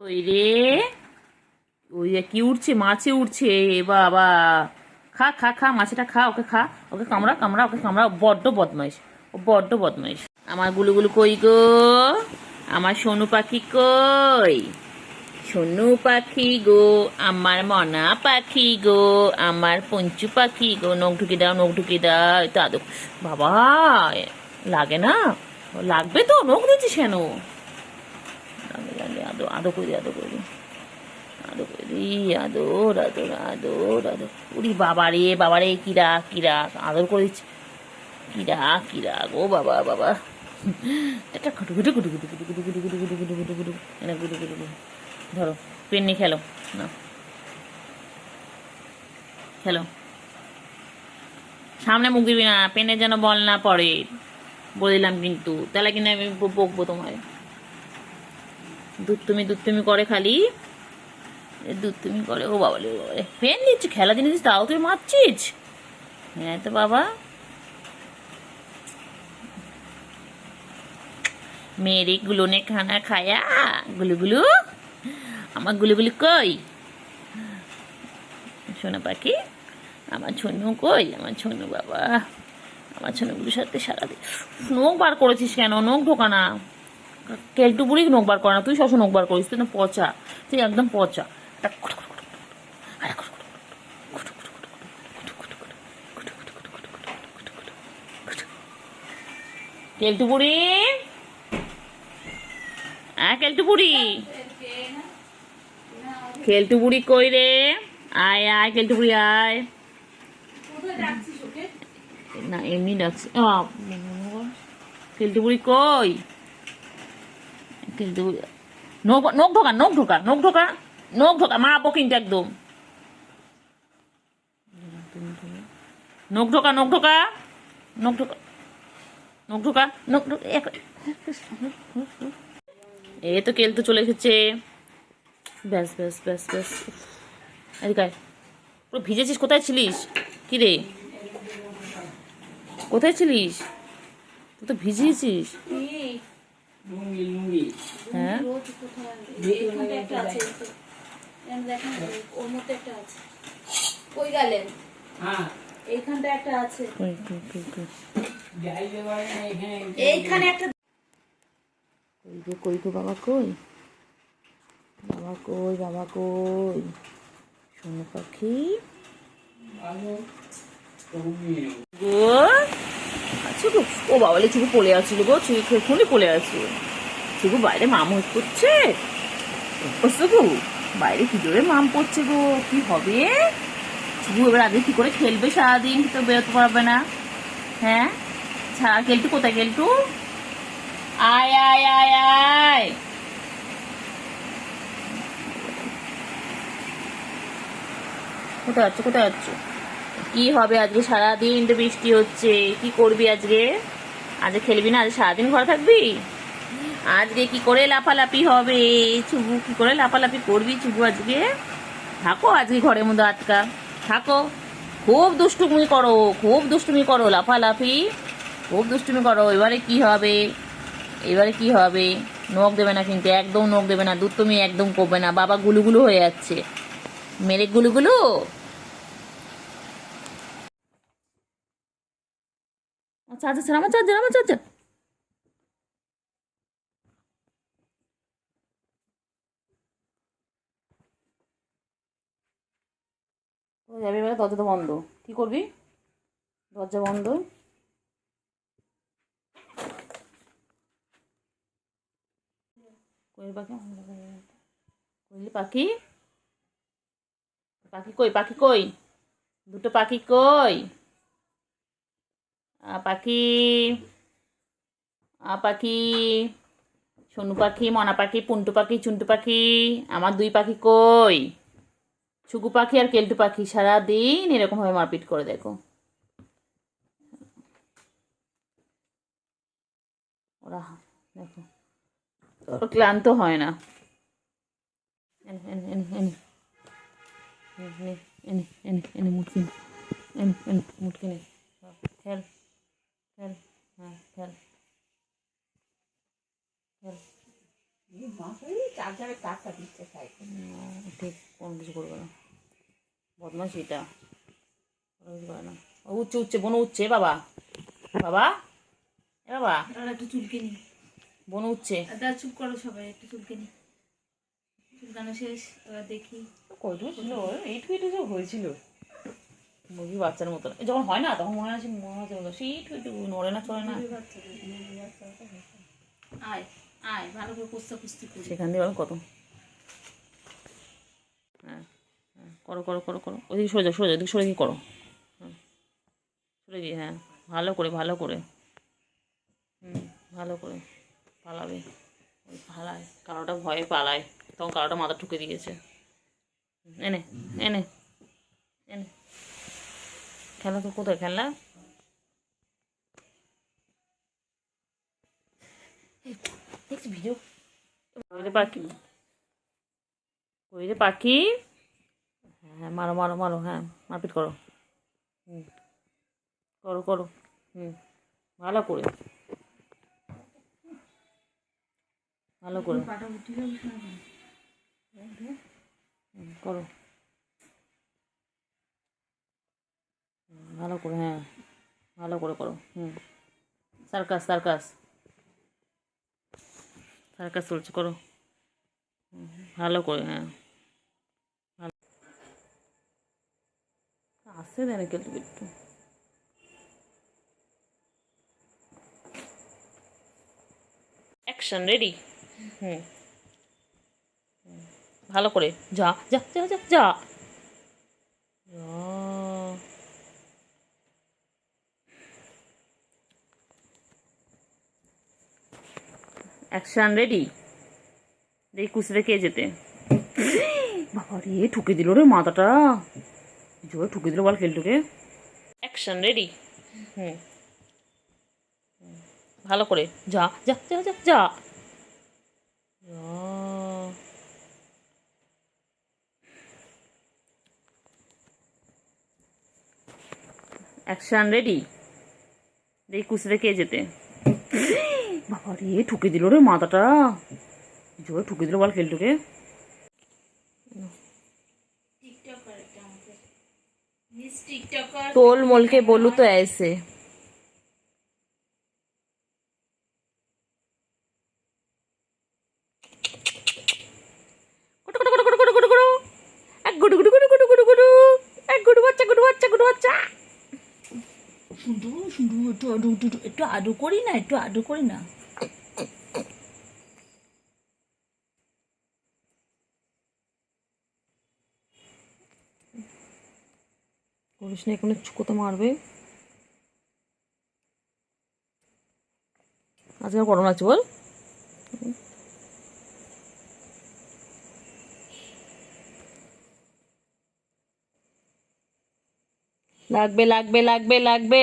ওই রে, ওই কি উঠছে, মাছে উঠছে বাবা। খা খা খা, মাছেটা খা, ওকে খা, ওকে কামড়া কামড়া, ওকে কামড়া। বড্ড বদমাইশ, ও বড্ড বদমাইশ। আমার গুলুগুলু কই গো, আমার সোনু পাখি কই? সোনু পাখি গো, আমার মনা পাখি গো, আমার পঞ্চু পাখি গো। নখ ঢুকে দাও, নখ ঢুকে দাও। তো আদো বাবা, লাগে না? লাগবে তো, নখ দিচ্ছিস কেন? লাগে লাগে, আদো আদো করে, আদো করে, আদো করি, আদর আদর আদর আদর। উরি বাবারে বাবারে, কিরা কিরা আদর করে দিচ্ছে। কিরা কিরা গো বাবা বাবা। একটা গুটু গুটু গুটু গুটু গুটু গুটু গুটু গুটু গুটু গুটু গুটু গুটু, এনে গুটু গুটু গুটু। ধরো, পেন নিয়ে খেলো না, খেলো। সামনে মুখ দিবি না, পেনে যেন বল না পড়ে, বলে দিলাম কিন্তু। তাহলে কিন্তু আমি বকবো তোমায়। দুধ তুমি করে খালি, দুধ তুমি করে। ও বাবা রে বাবা রে, পেন দিচ্ছি, খেলা জিনিস তাও তুই মারছিস। হ্যাঁ তো বাবা, मेरे गुलू ने खाना खाया। गुलू गुलू, আমার গুলুগুলু কই? সোনা পাখি, আমার ছনু কই? আমার ছনু বাবা, আমার ছনুগুলোর সাথে সারাদিন। নখ বার করেছিস কেন? নখ ঢোকা না। কেলটু বুড়ি নখ বার করে না, তুই সবসময় নখ বার করিস। তুই না পচা, তুই একদম পচা। কেলটু বুড়ি, হ্যাঁ কেলটু বুড়ি, কেলটু বুড়ি কই রে? আয় আয় কেলটু বুড়ি আয়। না এমনি ডাকছি। কেলটু বুড়ি কই? কেলটু বুড়ি, নখ নখ ঢোকা, নখ ঢোকা, নখ ঢোকা, নখ ঢোকা, মারবো কিন্তু একদম। নখ ঢোকা, নখ ঢোকা, নখ ঢোকা, নখ ঢোকা, নখ ঢোকা। এই তো কেলটু চলে এসেছে। ব্যাস ব্যাস ব্যাস ব্যাস। এদিকে আয়। পুরো ভিজেছিস, কোথায় ছিলিস? কি রে, কোথায় ছিলিস? তুই তো ভিজিয়েছিস। হ্যাঁ, এইখানটা একটা আছে, কই কই কই কই, এইখানে একটা। কই গো কই গো বাবা কই? বাবা কই, বাবা কই? সোনু পাখি গো, আচ্ছা গো। ও বাবালে, চুকু পড়ে আছিল গো, চুকু এক্ষুনি পড়ে আছে। চুকু বাইরে মাম করছে। ও চুকু, বাইরে কি জোরে মাম পড়ছে গো, কি হবে? চুকু এবার আগে কি করে খেলবে সারাদিন? তো বেরোতে পারবে না। হ্যাঁ, ছাড়া। কেলটু কোথায়? কেলটু আয় আয় আয় আয়। কোথায় যাচ্ছ, কোথায় যাচ্ছ? কি হবে আজকে? সারাদিন তো বৃষ্টি হচ্ছে, কি করবি আজকে? আজকে খেলবি না? আজকে সারাদিন ঘরে থাকবি? আজকে কি করে লাফালাফি হবে? চুবু, কি করে লাফালাফি করবি চুবু আজকে? থাকো আজকে ঘরের মধ্যে আটকা থাকো। খুব দুষ্টুমি করো, খুব দুষ্টুমি করো, লাফালাফি খুব দুষ্টুমি করো। এবারে কি হবে? এবারে কি হবে? নখ দেবে না কিন্তু, একদম নখ দেবে না। দুধ তুমি একদম করবে না। বাবা গুলুগুলু হয়ে যাচ্ছে, মেরে গুলুগুলু। চার্জার স্যার, আমার চার্জার, আমার চার্জার। ও যাবে এবারে, দরজা তো বন্ধ। কি করবি? দরজা বন্ধ। কোয়েল পাখি, কোয়েল পাখি, পাখি কই? পাখি কই? দুটো পাখি কই? পাখি, পাখি, সোনু পাখি, মনা পাখি, পুন্টু পাখি, চুন্টু পাখি। আমার দুই পাখি কই? ছুকু পাখি আর কেলটু পাখি সারাদিন এরকম ভাবে মারপিট করে, দেখো। ওরা, দেখো, ওরা ক্লান্ত হয় না। এনে এনে এনে এনে এনে এনে এনে এনে মুটকি, এনে এনে মুটকি নে। খেল খেল, হ্যাঁ খেল খেল। চার্জারের তারটা দিচ্ছে সাইকেল। ঠিক কোনো কিছু করবে না, বদমাস এটা, কোনো কিছু করে না। ও উঠছে উঠছে, বোন উঠছে বাবা, বাবা এ বাবা, আর একটু চুলকে নি, বোন উঠছে। দাদা চুপ করো সবাই, একটু চুলকে নি। চুলকানো শেষ, এবার দেখি। কয়টুকু ছিল, এইটুকু এইটুকু সব হয়েছিল মুরগি বাচ্চার মতন। যখন হয় না তখন মনে হয় সেই এইটুকু এইটুকু নড়ে না চড়ে না। আয় আয়, ভালো করে কুস্তা কুস্তি করি। সেখান দিয়ে বলো কত। হ্যাঁ হ্যাঁ, করো করো করো করো, ওইদিকে সরে যাও, সরে যাও, ওইদিকে সরে গিয়ে করো। হ্যাঁ সরে গিয়ে, হ্যাঁ ভালো করে ভালো করে, ভালো করে পালাবে। ওই পালায়, কারোটা ভয়ে পালায়, তখন কারোটা মাথা ঠুকে দিয়েছে। এনে এনে এনে, খেলা তো কোথায় খেলা? দেখছি ভিডিও। কইরে পাখি, কইরে পাখি, হ্যাঁ মারো মারো মারো, হ্যাঁ মারপিট করো, হুম করো করো, ভালো করে ভালো করে করো, ভালো করে, হ্যাঁ ভালো করে করো। সার্কাস সার্কাস সার্কাস চলছে, করো ভালো করে, হ্যাঁ ভালো। আসছে দেন একটু একটু। Action ready. ভালো করে, যা যা যা যা যা। Action ready. দেখি কুস্তিতে কে যেতে। বাবা রে, ঠুকে দিল রে মাথাটা, জোরে ঠুকে দিল বল কেলটুকে। Action ready. ভালো করে, যা যা যা যা যা। Action ready. দেখি কুস্তিতে কে যেতে। বাবা রে, ঠুকে দিল রে মাথাটা, জোরে ঠুকে দিল বল কেলটুকে। তোল मोल के बोलू तो ऐसे। একটু আদু করি না, একটু আদু করি না। করিস না, এখানে কোথা মারবে। আজকে আর গরম লাগছে বল। লাগবে লাগবে লাগবে লাগবে।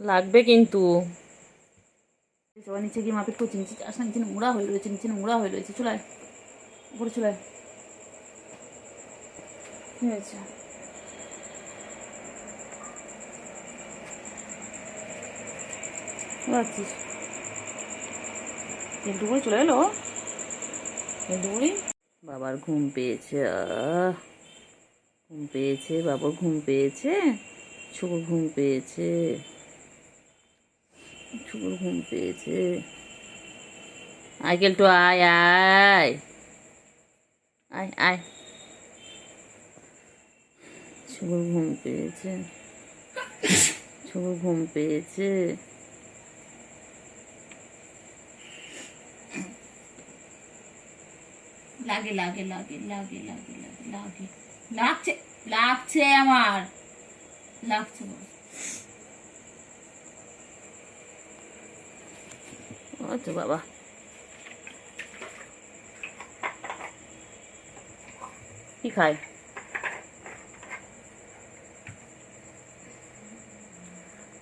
লাগবে কিন্তু। সবাই নিচে গিয়ে মাপিট করছি, নিচে আসলে নিচে নোংরা হয়ে রয়েছে, নিচে নোংরা হয়ে রয়েছে, চলে উপরে চলে। কি হয়েছে? যাচ্ছিস একটু করে চলে এলো একটু করে। বাবার ঘুম পেয়েছে, ঘুম পেয়েছে, বাবার ঘুম পেয়েছে, শুভ ঘুম পেয়েছে, শুভ ঘুম পেয়েছে। আইকেল তো আয় আয় আয় আয়। শুভ ঘুম পেয়েছে, শুভ ঘুম পেয়েছে। লাগে লাগে লাগে লাগে লাগে লাগে লাগে, লাগছে লাগছে আমার, লাগছে। আচ্ছা বাবা, কি খায়?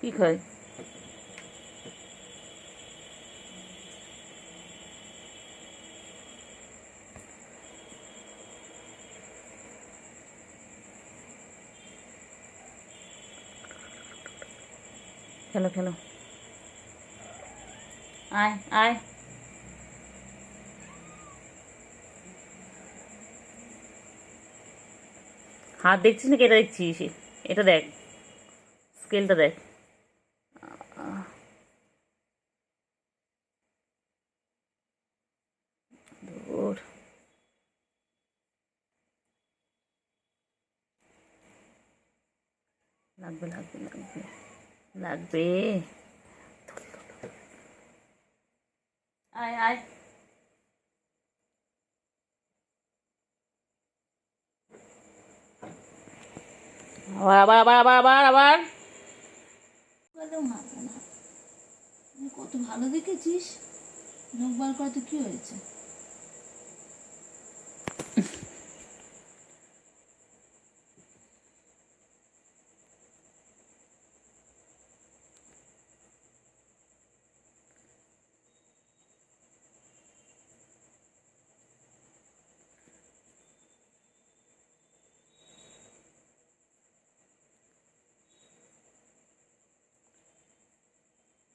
কি খায়? খেলো খেলো, আয় আয়। হাত দেখছিস নাকি এটা দেখছিস? এটা দেখ, স্কেলটা দেখ। ওর লাগবে লাগবে লাগবে লাগবে। আয় আয়। আবার আবার আবার আবার আবার আবার। বললেও মানবে না। তুই কত ভালো দেখেছিস, নখ বার করাতে কি হয়েছে?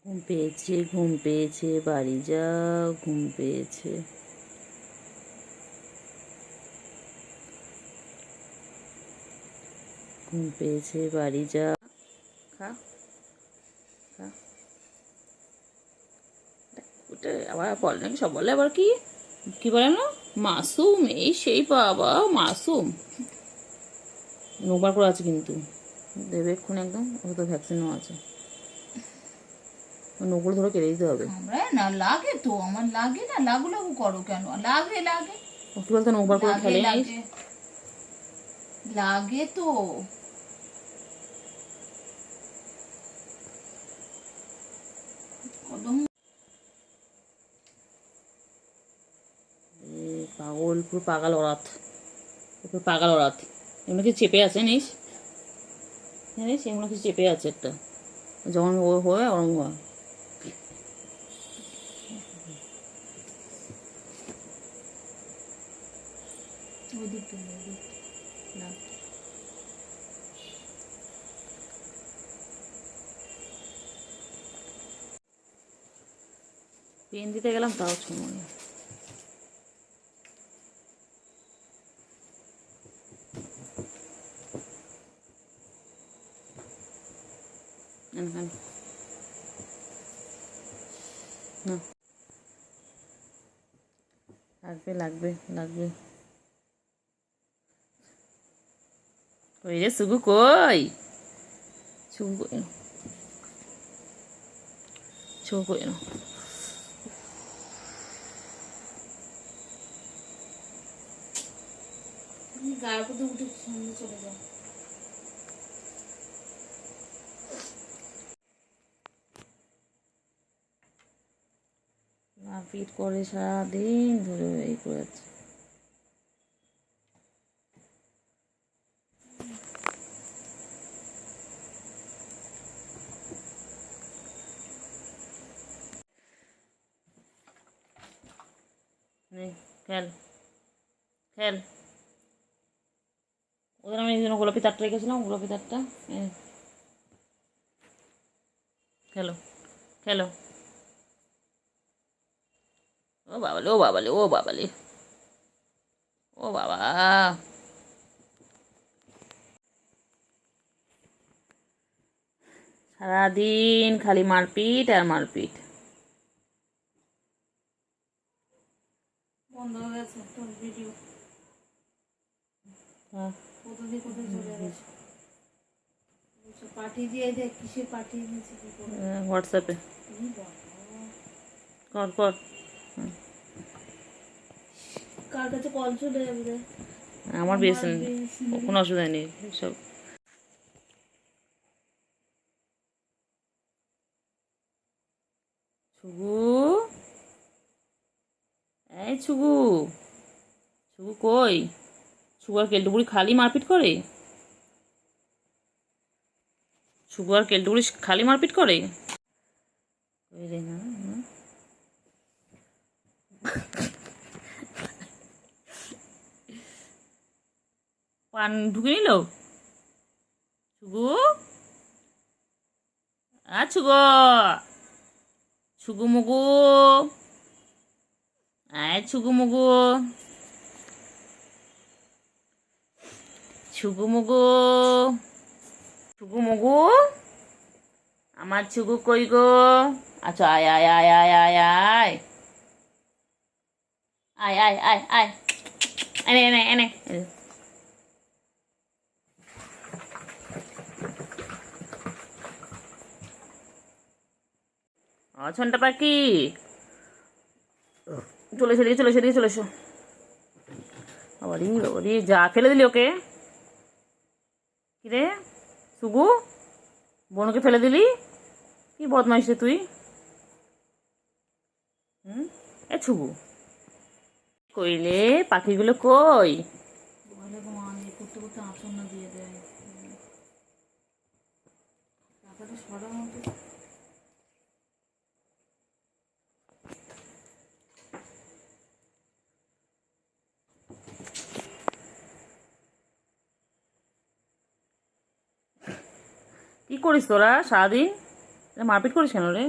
ঘুম পেয়েছে, ঘুম পেয়েছে, বাড়ি যাও, ঘুম পেয়েছে। ঘুম পেয়েছে, বাড়ি যা। খা খা। ওটা আবার বলে নাকি, সব বলে আবার কি কি বলে না, মাসুম এই সেই, বাবা মাসুম। নোবার করে আছে কিন্তু, দেবে এক্ষুনি একদম। ওটা তো ভ্যাকসিনও আছে, নোগুলো ধরে কেটে দিতে হবে। কামড়ায় না, লাগে তো, আমার লাগে না, লাগু লাগু করো কেন? লাগে লাগে ও কি বলতো, নোবার করে লাগে খেলে লাগে লাগে তো। কদম পাগল, পুরো পাগল ওরাত, পুরো পাগল ওরাত। এমন কিছু চেপে আছে নিস, জানিস এমন কিছু চেপে আছে একটা, যখন ও হয় ওরম হয়। ওই দিক থেকে, ওই দিক না। পেন দিতে গেলাম তাও সময়। না লাগবে লাগবে লাগবে। কই রে সুগু, কই সুগু, কই সুগু, কই না? তুমি গায়ের উপর দিয়ে উঠে সামনে চলে যাও। না ফিট করে সারাদিন ধরে এই করে আছে। নে খেল খেল। ওদের আমি এই জন্য গোলাপি তারটা রেখেছিলাম, গোলাপি তারটা। খেলো খেলো। ও বাবালে, ও বাবালে, ও বাবালে, ও বাবা। সারাদিন খালি মারপিট আর মারপিট। বন্ধ হয়ে গেছে তোর ভিডিও, হ্যাঁ, কোথা দিয়ে কোথায় চলে গেছে। পাঠিয়ে দিয়ে দেখ, কিসে পাঠিয়ে দিয়েছে কি করে। হোয়াটসঅ্যাপে এই বাবা, কর কর। কার কাছে কল চলে যাবে রে? আমার বিএসএন, কোনো অসুবিধা নেই সব। ছুগু, এই ছুগু, ছুগু কই? ছুগু আর কেলটুকুড়ি খালি মারপিট করে? ছুগু আর কেলটুকুড়ি খালি মারপিট করে? কই রে, না না। পান ঢুকে নিল ছুগু। আছু গো ছুগু মুগু, আয় ছুগু মুগু, ছুগু মুগু, ছুগু মুগু, আমার ছুগু কই গো? আচ্ছা আয় আয় আয় আয় আয় আয় আয় আয় আয় আয় এনে এনে এনে ছন্টা পাখি চলে এসো চলে এসো চলে এসো। বাবারি বাবারি, যা ফেলে দিলি ওকে? কিরে সুগু, বোনকে ফেলে দিলি? কি বদমাইশ রে তুই। এ ছুগু কইলে পাখিগুলো কই? বলে ঘুমানি করতে করতে আসন দিয়ে দেয়। টাকাটা সরার মতো। কি করিস তোরা সারাদিন? মারপিট করিস কেন রে?